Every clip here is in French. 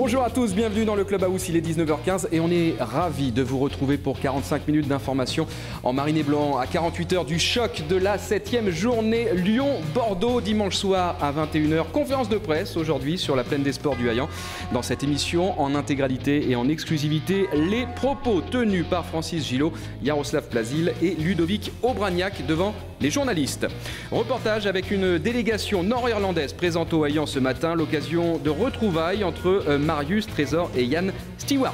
Bonjour à tous, bienvenue dans le Club House, il est 19h15 et on est ravis de vous retrouver pour 45 minutes d'information en marine et blanc à 48 heures du choc de la 7e journée Lyon-Bordeaux dimanche soir à 21 h. Conférence de presse aujourd'hui sur la plaine des sports du Haillan. Dans cette émission, en intégralité et en exclusivité, les propos tenus par Francis Gillot, Jaroslav Plazil et Ludovic Obraniak devant les journalistes. Reportage avec une délégation nord-irlandaise présente au Haillan ce matin, l'occasion de retrouvailles entre Marius Trésor et Yann Stewart.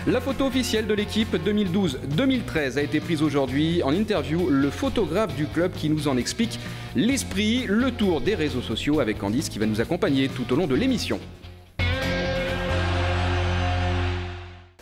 La photo officielle de l'équipe 2012-2013 a été prise aujourd'hui. En interview, le photographe du club qui nous en explique l'esprit, le tour des réseaux sociaux avec Candice qui va nous accompagner tout au long de l'émission.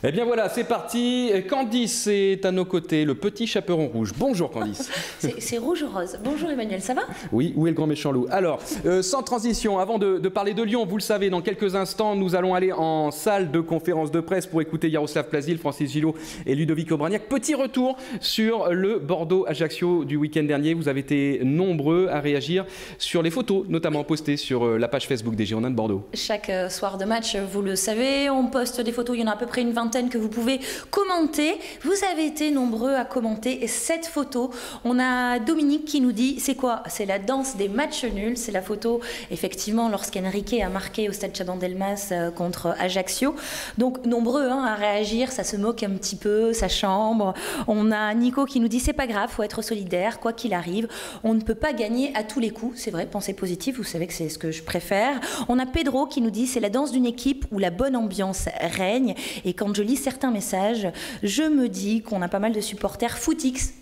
Eh bien voilà, c'est parti. Candice est à nos côtés, le petit chaperon rouge. Bonjour Candice. C'est rouge ou rose. Bonjour Emmanuel, ça va? Oui, où est le grand méchant loup? Alors, sans transition, avant de parler de Lyon, vous le savez, dans quelques instants, nous allons aller en salle de conférence de presse pour écouter Jaroslav Plazil, Francis Gillot et Ludovic Obraniak. Petit retour sur le Bordeaux-Ajaccio du week-end dernier. Vous avez été nombreux à réagir sur les photos, notamment postées sur la page Facebook des Girondins de Bordeaux. Chaque soir de match, vous le savez, on poste des photos, il y en a à peu près une vingtaine que vous pouvez commenter. Vous avez été nombreux à commenter cette photo. On a Dominique qui nous dit, c'est quoi? C'est la danse des matchs nuls. C'est la photo, effectivement, lorsqu'Enrique a marqué au stade Chabandelmas contre Ajaccio. Donc, nombreux à réagir, ça se moque un petit peu, ça chambre. On a Nico qui nous dit, c'est pas grave, faut être solidaire, quoi qu'il arrive. On ne peut pas gagner à tous les coups. C'est vrai, pensée positive, vous savez que c'est ce que je préfère. On a Pedro qui nous dit, c'est la danse d'une équipe où la bonne ambiance règne. Et quand je lis certains messages, je me dis qu'on a pas mal de supporters footix.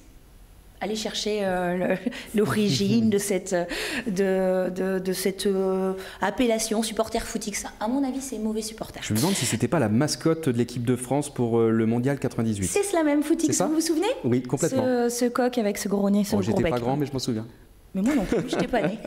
Allez chercher l'origine de cette appellation, supporter footix. À mon avis, c'est mauvais supporter. Je me demande si c'était pas la mascotte de l'équipe de France pour le Mondial 98. C'est cela même, footix, vous vous souvenez? Oui, complètement. Ce coq avec ce gros nez, ce gros bec. J'étais pas grand, mais je m'en souviens. Mais moi non plus, je n'étais pas née.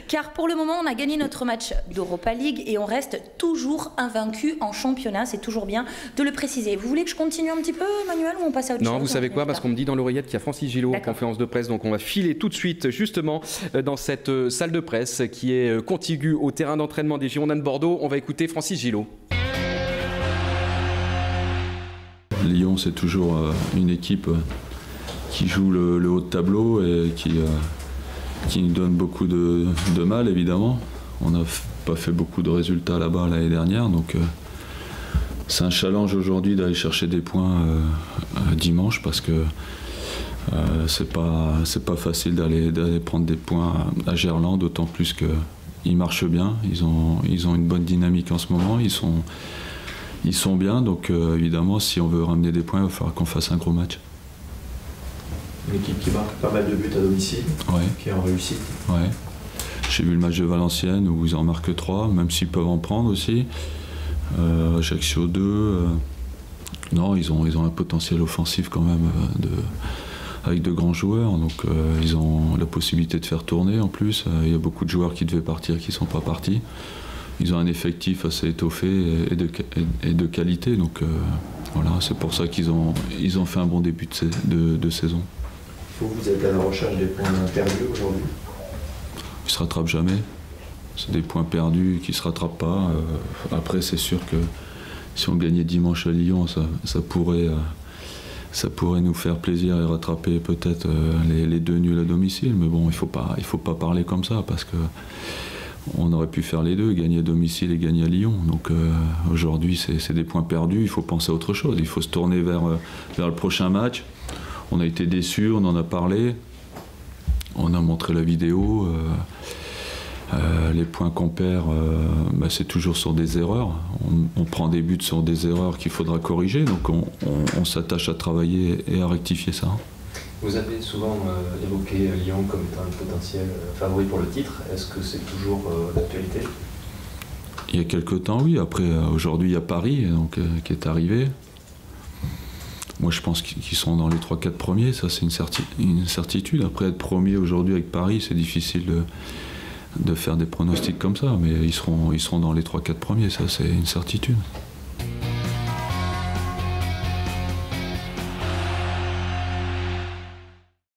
Car pour le moment, on a gagné notre match d'Europa League et on reste toujours invaincu en championnat. C'est toujours bien de le préciser. Vous voulez que je continue un petit peu, Emmanuel, ou on passe à autre chose? Non, vous savez quoi? Parce qu'on me dit dans l'oreillette qu'il y a Francis Gillot en conférence de presse. Donc on va filer tout de suite, justement, dans cette salle de presse qui est contiguë au terrain d'entraînement des Girondins de Bordeaux. On va écouter Francis Gillot. Lyon, c'est toujours une équipe qui joue le haut de tableau et qui nous donne beaucoup de mal, évidemment. On n'a pas fait beaucoup de résultats là-bas l'année dernière, donc c'est un challenge aujourd'hui d'aller chercher des points dimanche, parce que c'est pas facile d'aller prendre des points à Gerland, d'autant plus qu'ils marchent bien, ils ont une bonne dynamique en ce moment, ils sont bien, donc évidemment, si on veut ramener des points, il va falloir qu'on fasse un gros match. Une équipe qui marque pas mal de buts à domicile, qui est en réussite. Ouais. J'ai vu le match de Valenciennes où ils en marquent 3, même s'ils peuvent en prendre aussi. Ajaccio 2. Non, ils ont un potentiel offensif quand même avec de grands joueurs. Donc ils ont la possibilité de faire tourner en plus. Il y a beaucoup de joueurs qui devaient partir qui ne sont pas partis. Ils ont un effectif assez étoffé et de qualité. Donc voilà, c'est pour ça qu'ils ont fait un bon début de saison. Vous êtes à la recherche des points perdus aujourd'hui? Ils ne se rattrapent jamais. C'est des points perdus qui ne se rattrapent pas. Après, c'est sûr que si on gagnait dimanche à Lyon, ça pourrait nous faire plaisir et rattraper peut-être les 2 nuls à domicile. Mais bon, il faut pas parler comme ça, parce que on aurait pu faire les deux, gagner à domicile et gagner à Lyon. Donc aujourd'hui, c'est des points perdus. Il faut penser à autre chose. Il faut se tourner vers le prochain match. On a été déçus, on en a parlé, on a montré la vidéo. Les points qu'on perd, c'est toujours sur des erreurs. On prend des buts sur des erreurs qu'il faudra corriger, donc on s'attache à travailler et à rectifier ça. Vous avez souvent évoqué Lyon comme étant un potentiel favori pour le titre. Est-ce que c'est toujours d'actualité? Il y a quelques temps, oui. Après, aujourd'hui, il y a Paris qui est arrivé. Moi, je pense qu'ils sont dans les 3-4 premiers, ça c'est une certitude. Après, être premier aujourd'hui avec Paris, c'est difficile de faire des pronostics comme ça, mais ils seront dans les 3-4 premiers, ça c'est une certitude.